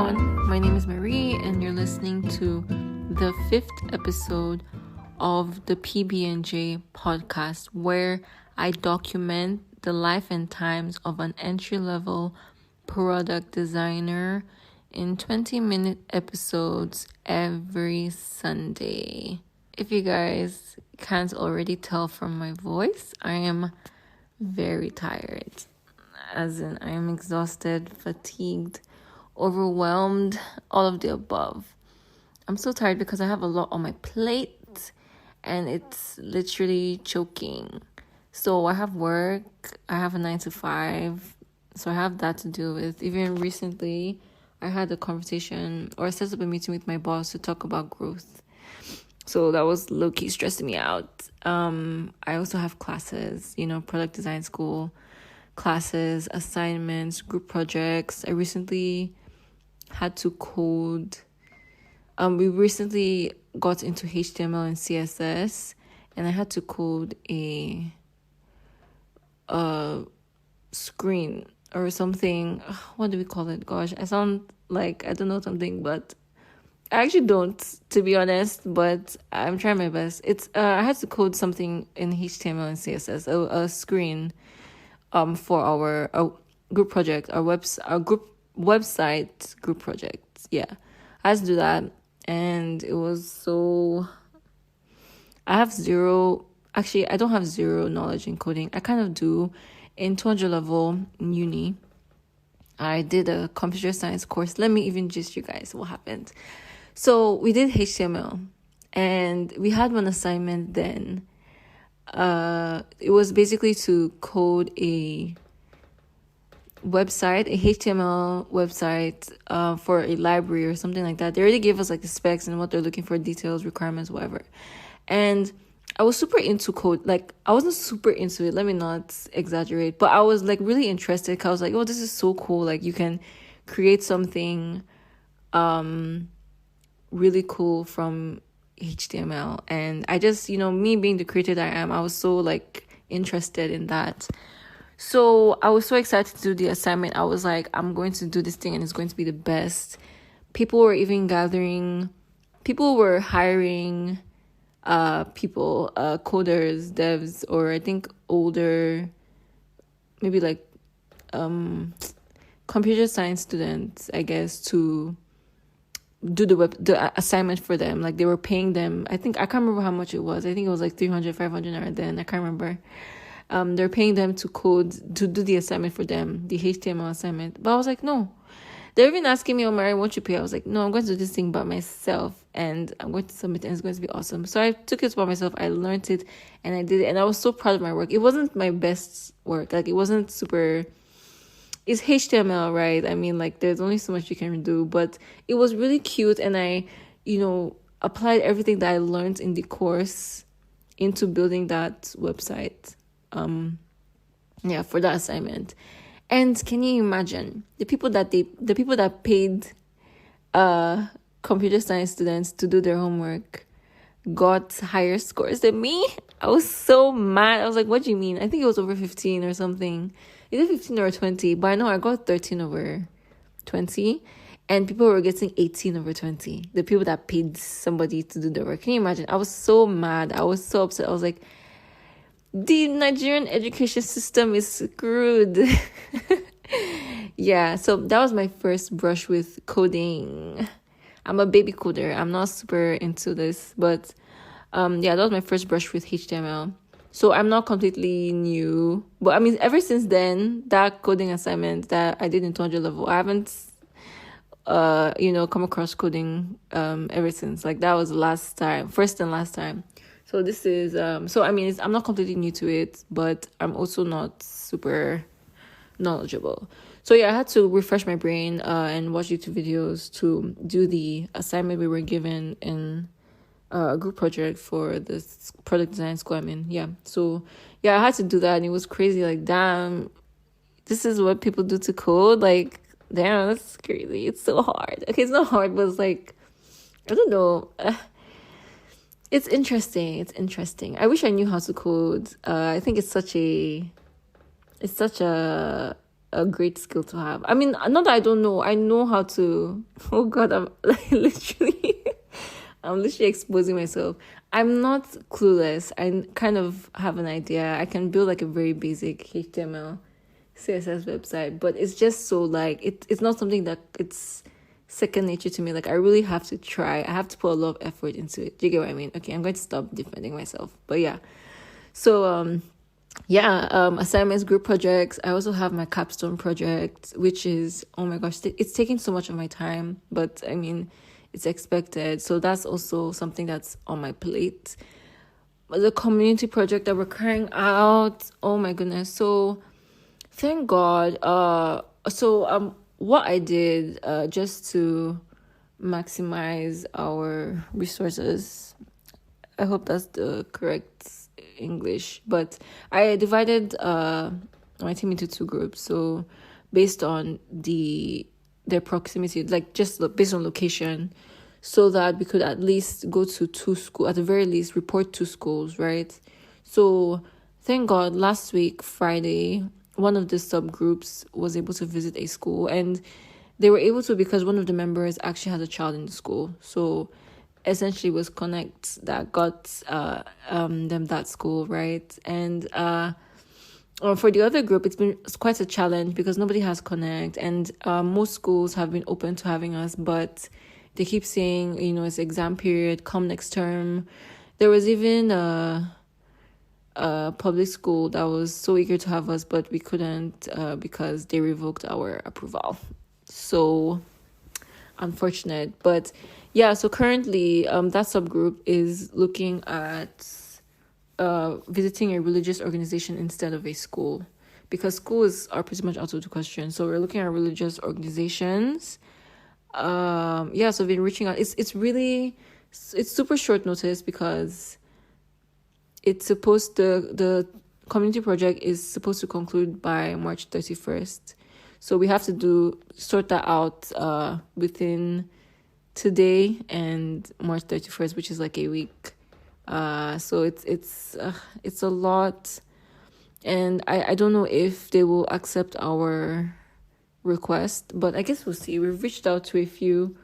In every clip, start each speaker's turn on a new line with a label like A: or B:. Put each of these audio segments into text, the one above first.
A: everyone, my name is Marie and you're listening to the 5th episode of the PB&J podcast, where I document the life and times of an entry-level product designer in 20-minute episodes every Sunday. If you guys can't already tell from my voice, I am very tired. As in, I am exhausted, fatigued, overwhelmed, all of the above. I'm so tired because I have a lot on my plate and it's literally choking. So I have work, I have a 9 to 5, so I have that to deal with. Even recently, I had a conversation or I set up a meeting with my boss to talk about growth. So that was low-key stressing me out. I also have classes, product design school, classes, assignments, group projects. I recently had to code. We recently got into HTML and CSS, and I had to code a screen or something. What do we call it? Gosh, I sound like I don't know something, but I actually don't, to be honest, but I'm trying my best. I had to code something in HTML and CSS, a screen for our group project, our group website group project. Yeah, I had to do that, and it was so. I don't have zero knowledge in coding. I kind of do. In 200 level in uni, I did a computer science course. Let me even gist you guys what happened. So we did HTML, and we had one assignment then. It was basically to code a website, a HTML website for a library or something like that. They already gave us like the specs and what they're looking for, details, requirements, whatever. And I was super into code. Like, I wasn't super into it, let me not exaggerate, but I was like really interested because I was like, oh, this is so cool. Like, you can create something really cool from HTML. And I just, me being the creator that I am, I was so like interested in that. So I was so excited to do the assignment. I was like, I'm going to do this thing and it's going to be the best. People were even gathering, people were hiring coders, devs, or I think older, maybe like computer science students, I guess, to do the assignment for them. Like, they were paying them, I can't remember how much it was. I think it was like 300, 500 naira then. I can't remember. They're paying them to do the assignment for them, the HTML assignment. But I was like, no. They're even asking me, oh, Mary, won't you pay? I was like, no, I'm going to do this thing by myself and I'm going to submit it and it's going to be awesome. So I took it by myself. I learned it and I did it. And I was so proud of my work. It wasn't my best work. Like, it wasn't super... It's HTML, right? I mean, like, there's only so much you can do. But it was really cute. And I, applied everything that I learned in the course into building that website. For that assignment. And can you imagine the people that paid computer science students to do their homework got higher scores than me? I was so mad. I was like, what do you mean? I think it was over 15 or something. Either 15 or 20, but I know I got 13 over 20 and people were getting 18 over 20. The people that paid somebody to do the work. Can you imagine? I was so mad. I was so upset. I was like, the Nigerian education system is screwed. Yeah, so that was my first brush with coding. I'm a baby coder. I'm not super into this, but that was my first brush with HTML. So I'm not completely new. But I mean, ever since then, that coding assignment that I did in 200 level, I haven't come across coding ever since. Like, that was the first and last time. So this is, I'm not completely new to it, but I'm also not super knowledgeable. So yeah, I had to refresh my brain and watch YouTube videos to do the assignment we were given in a group project for this product design school I'm in. Yeah, so yeah, I had to do that and it was crazy. Like, damn, this is what people do to code? Like, damn, that's crazy. It's so hard. Okay, it's not hard, but it's like, I don't know. It's interesting. I wish I knew how to code. I think it's such a a great skill to have. I mean, not that I don't know. I know how to. Oh God, I'm I'm literally exposing myself. I'm not clueless. I kind of have an idea. I can build like a very basic HTML, CSS website, but it's just so like it's not something that it's second nature to me. Like I really have to try. I have to put a lot of effort into it. Do you get what I mean? Okay, I'm going to stop defending myself. But yeah. So assignments, group projects. I also have my capstone project, which is, oh my gosh, it's taking so much of my time, but I mean, it's expected. So that's also something that's on my plate. The community project that we're carrying out, oh my goodness. So thank God. What I did, just to maximize our resources, I hope that's the correct English, but I divided my team into two groups. So based on their proximity, like just based on location, so that we could at least go to two schools, at the very least report two schools, right? So thank God last week Friday, one of the subgroups was able to visit a school, and they were able to because one of the members actually has a child in the school. So essentially it was Connect that got them that school, right? And for the other group, it's quite a challenge because nobody has Connect, and most schools have been open to having us, but they keep saying, it's exam period, come next term. There was even a public school that was so eager to have us, but we couldn't because they revoked our approval. So unfortunate. But yeah, so currently that subgroup is looking at visiting a religious organization instead of a school, because schools are pretty much out of the question. So we're looking at religious organizations. So we've been reaching out. It's super short notice because it's supposed the community project is supposed to conclude by March 31st. So we have to sort that out within today and March 31st, which is like a week. So it's a lot, and I don't know if they will accept our request, but I guess we'll see. We've reached out to a few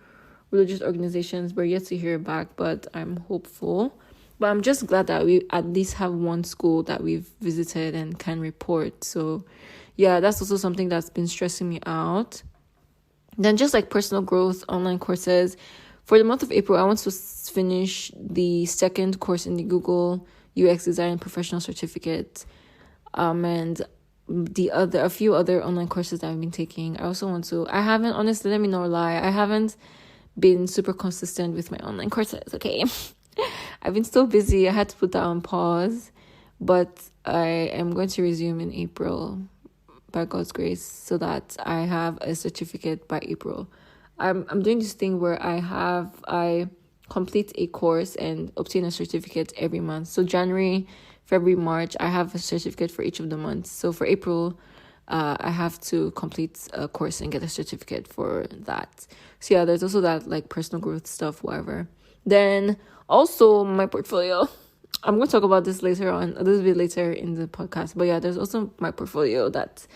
A: religious organizations. We're yet to hear back, but I'm hopeful. But I'm just glad that we at least have one school that we've visited and can report. So yeah, that's also something that's been stressing me out. Then just like personal growth, online courses. For the month of April, I want to finish the second course in the Google UX Design and Professional Certificate. And a few other online courses that I've been taking. I also want to, honestly, let me not lie, I haven't been super consistent with my online courses, okay? I've been so busy, I had to put that on pause, but I am going to resume in April by God's grace, so that I have a certificate by April. I'm doing this thing where I complete a course and obtain a certificate every month. So January, February, March, I have a certificate for each of the months. So for April, I have to complete a course and get a certificate for that. So yeah, there's also that like personal growth stuff, whatever. Then also my portfolio. I'm going to talk about this later on, a little bit later in the podcast. But yeah, there's also my portfolio that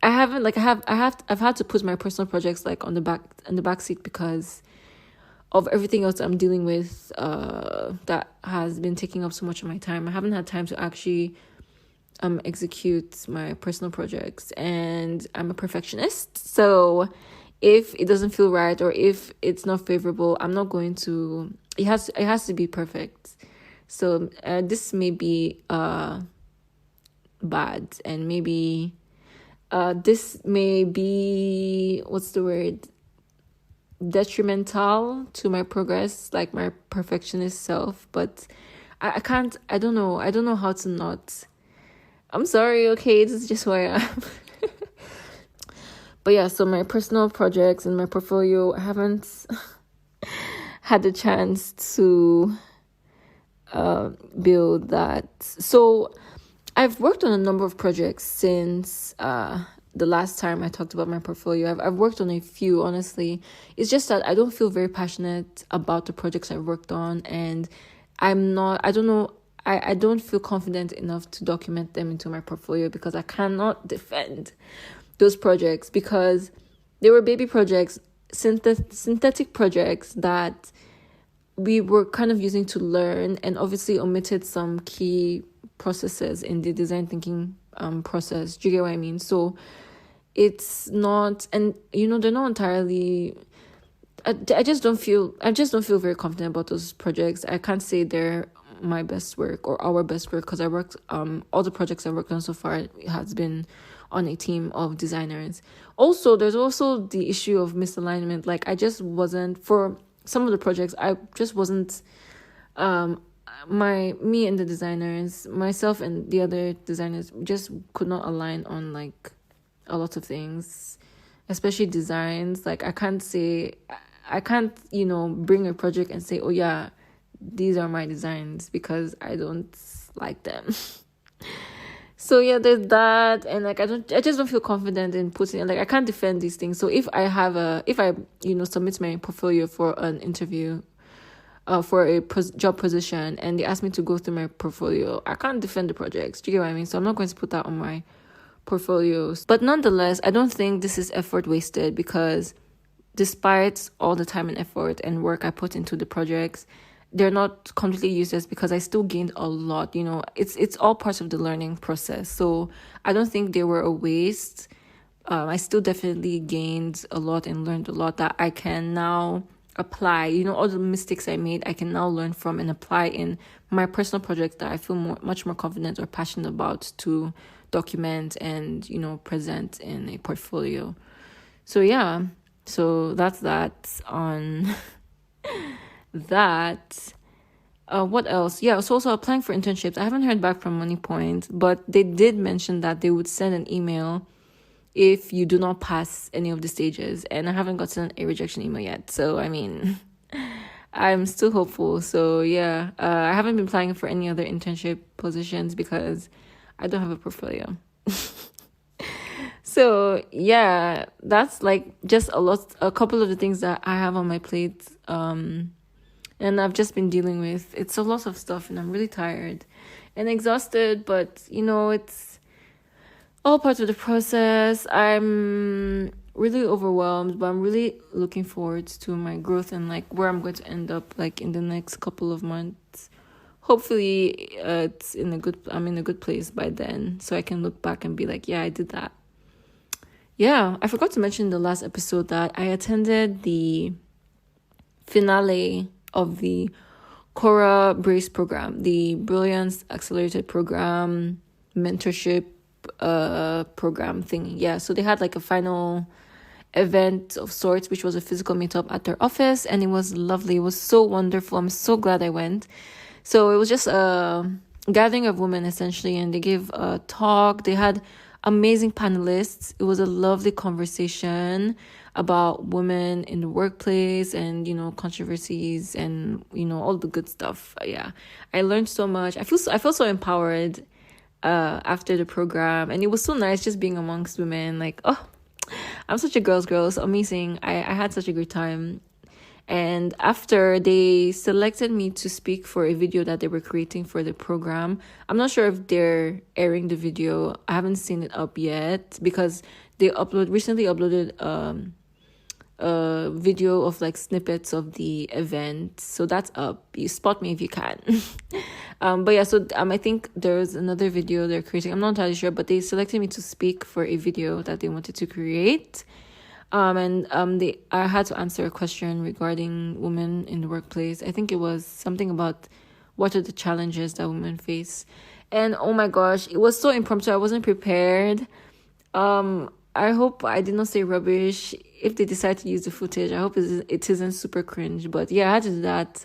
A: I've had to put my personal projects like in the back seat because of everything else I'm dealing with that has been taking up so much of my time. I haven't had time to actually execute my personal projects, and I'm a perfectionist. So if it doesn't feel right or if it's not favorable, I'm not going to. It has to be perfect. So this may be bad, and maybe this may be, what's the word, detrimental to my progress, like my perfectionist self. But I don't know how to not. I'm sorry, okay, this is just who I am. But yeah, so my personal projects and my portfolio, I haven't had the chance to build that. So I've worked on a number of projects since the last time I talked about my portfolio. I've worked on a few, honestly. It's just that I don't feel very passionate about the projects I've worked on, and I don't feel confident enough to document them into my portfolio because I cannot defend those projects because they were baby projects, synthetic projects that we were kind of using to learn, and obviously omitted some key processes in the design thinking process. Do you get what I mean? So it's not, and they're not entirely. I just don't feel very confident about those projects. I can't say they're my best work or our best work because I worked all the projects I worked on so far has been on a team of designers. Also, there's also the issue of misalignment. Like I just wasn't, for some of the projects, I just wasn't me and the designers, myself and the other designers just could not align on like a lot of things, especially designs. Like I can't bring a project and say, oh yeah, these are my designs, because I don't like them. So yeah, there's that. And like I just don't feel confident in putting, like I can't defend these things. So if I submit my portfolio for an interview for a job position and they ask me to go through my portfolio, I can't defend the projects. Do you get what I mean? So I'm not going to put that on my portfolios. But nonetheless, I don't think this is effort wasted, because despite all the time and effort and work I put into the projects, they're not completely useless, because I still gained a lot. It's all parts of the learning process. So I don't think they were a waste. I still definitely gained a lot and learned a lot that I can now apply. All the mistakes I made, I can now learn from and apply in my personal projects that I feel much more confident or passionate about to document and, present in a portfolio. So yeah, so that's that on that. What else? Yeah, so also applying for internships. I haven't heard back from MoneyPoint, but they did mention that they would send an email if you do not pass any of the stages, and I haven't gotten a rejection email yet. So I mean, I'm still hopeful. So yeah, I haven't been applying for any other internship positions because I don't have a portfolio. So yeah, that's like just a couple of the things that I have on my plate. And I've just been dealing with. It's a lot of stuff, and I'm really tired and exhausted, but it's all part of the process. I'm really overwhelmed, but I'm really looking forward to my growth and like where I'm going to end up like in the next couple of months. Hopefully, I'm in a good place by then, so I can look back and be like, yeah, I did that. Yeah, I forgot to mention in the last episode that I attended the finale of the Cora Brace program, the Brilliance Accelerated program, mentorship program thing. Yeah, so they had like a final event of sorts, which was a physical meetup at their office, and it was lovely. It was so wonderful. I'm so glad I went. So it was just a gathering of women essentially, and they gave a talk. They had amazing panelists. It was a lovely conversation about women in the workplace and controversies and all the good stuff. Yeah, I learned so much. I felt so empowered after the program, and it was so nice just being amongst women. Like, oh, I'm such a girl's girl. It's amazing. I had such a great time. And after, they selected me to speak for a video that they were creating for the program. I'm not sure if they're airing the video. I haven't seen it up yet because they recently uploaded a video of like snippets of the event. So that's up. You spot me if you can. But yeah, so I think there's another video they're creating. I'm not entirely sure, but they selected me to speak for a video that they wanted to create. I had to answer a question regarding women in the workplace. I think it was something about what are the challenges that women face. And oh my gosh, it was so impromptu. I wasn't prepared. I hope I did not say rubbish. If they decide to use the footage, I hope it isn't super cringe. But yeah, I had to do that,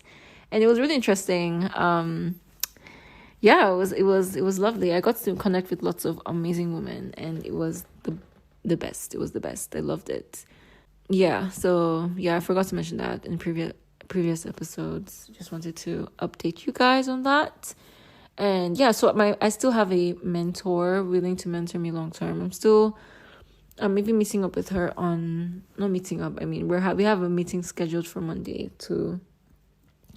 A: and it was really interesting. Yeah, it was lovely. I got to connect with lots of amazing women, and it was the best. It was the best. I loved it. Yeah, so yeah, I forgot to mention that in previous episodes. Just wanted to update you guys on that. And yeah, so I still have a mentor willing to mentor me long term. I'm still maybe meeting up with her not meeting up. I mean, we have a meeting scheduled for Monday to,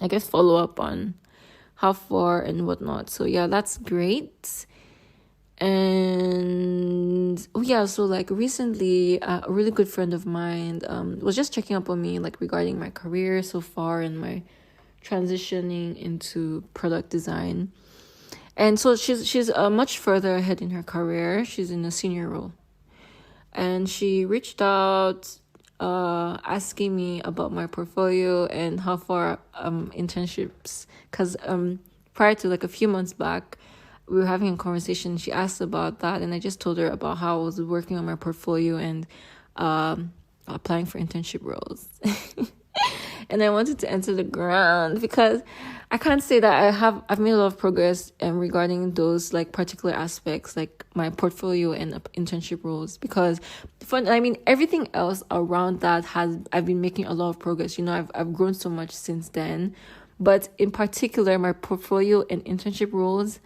A: I guess, follow up on how far and whatnot. So yeah, that's great. And oh yeah, so like recently, a really good friend of mine was just checking up on me like regarding my career so far and my transitioning into product design. And so she's much further ahead in her career. She's in a senior role. And she reached out asking me about my portfolio and how far internships, because prior to like a few months back, we were having a conversation. She asked about that, and I just told her about how I was working on my portfolio and applying for internship roles. And I wanted to enter the ground because I can't say that I've made a lot of progress regarding those like particular aspects, like my portfolio and internship roles. Because everything else around that I've been making a lot of progress. I've grown so much since then, but in particular, my portfolio and internship roles,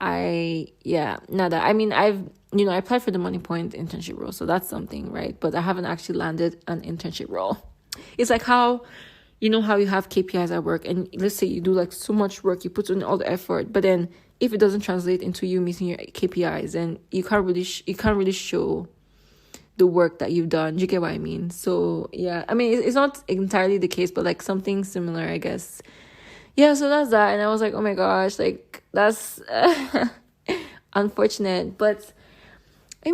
A: nada. I applied for the Money Point internship role, so that's something, right? But I haven't actually landed an internship role. It's like how you have KPIs at work, and let's say you do like so much work, you put in all the effort, but then if it doesn't translate into you meeting your KPIs, then you can't really show the work that you've done. Do you get what I mean? So yeah, it's not entirely the case, but like something similar, I guess. Yeah, so that's that, and I was like, oh my gosh, like that's unfortunate, but I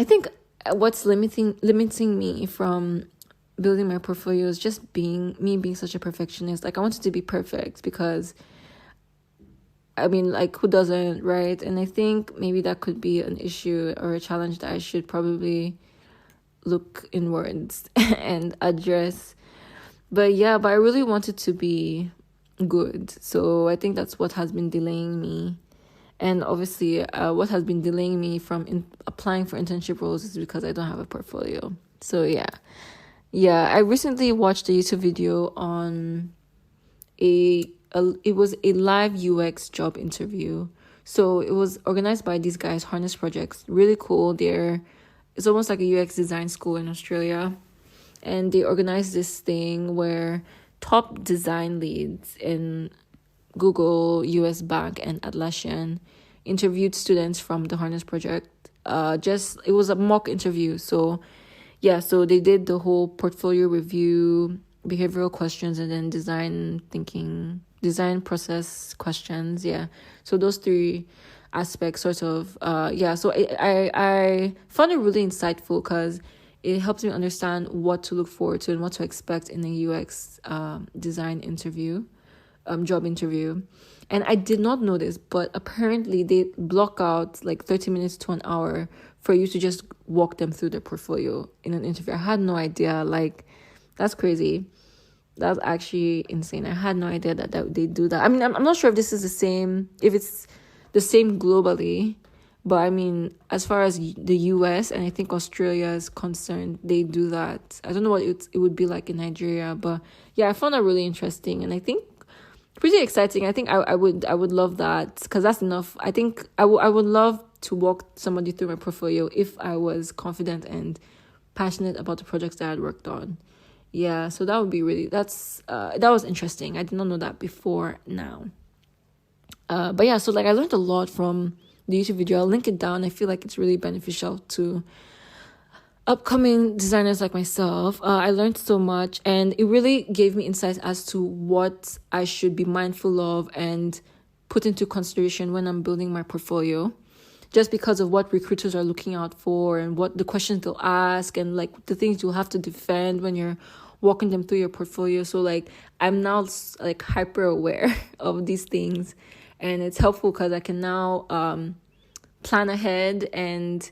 A: think what's limiting me from building my portfolio is just being such a perfectionist. Like I wanted to be perfect because who doesn't, right? And I think maybe that could be an issue or a challenge that I should probably look inwards and address. But I really wanted to be good, so I think that's what has been delaying me. And obviously, what has been delaying me from applying for internship roles is because I don't have a portfolio. So I recently watched a YouTube video on it was a live UX job interview. So it was organized by these guys, Harness Projects. Really cool. It's almost like a UX design school in Australia, and they organized this thing where top design leads in Google, US Bank, and Atlassian interviewed students from the Harness Project. It was a mock interview. So they did the whole portfolio review, behavioral questions, and then design process questions. Yeah. So those three aspects sort of, So I found it really insightful because it helps me understand what to look forward to and what to expect in a UX design interview. Job interview. And I did not know this, but apparently they block out like 30 minutes to an hour for you to just walk them through their portfolio in an interview. I had no idea. Like, that's crazy. That's actually insane. I had no idea that they do that. I'm not sure if this is if it's the same globally, but as far as the US and I think Australia is concerned, they do that. I don't know what it would be like in Nigeria, but I found that really interesting, and I think pretty exciting. I think I would love that because that's enough. I think I would love to walk somebody through my portfolio if I was confident and passionate about the projects that I had worked on. Yeah, so that would be that was interesting. I did not know that before now. So like I learned a lot from the YouTube video. I'll link it down. I feel like it's really beneficial to upcoming designers like myself. I learned so much, and it really gave me insights as to what I should be mindful of and put into consideration when I'm building my portfolio, just because of what recruiters are looking out for and what the questions they'll ask and like the things you'll have to defend when you're walking them through your portfolio. So like I'm now like hyper aware of these things, and it's helpful because I can now plan ahead and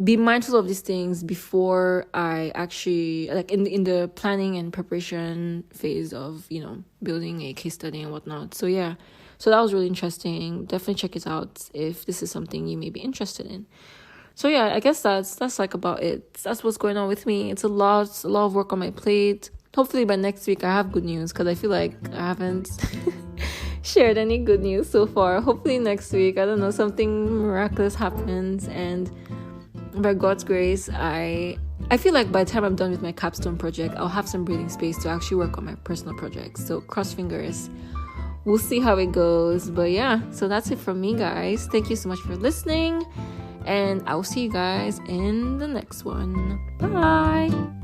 A: be mindful of these things before I actually like in the planning and preparation phase of building a case study and whatnot. So that was really interesting. Definitely check it out if this is something you may be interested in. So I guess that's like about it. That's what's going on with me. It's a lot of work on my plate. Hopefully by next week I have good news, because I feel like I haven't shared any good news so far. Hopefully next week, I don't know, something miraculous happens, and by God's grace, I feel like by the time I'm done with my capstone project, I'll have some breathing space to actually work on my personal projects. So cross fingers. we'll see how it goes. But yeah, so that's it from me, guys. Thank you so much for listening, and I will see you guys in the next one. Bye.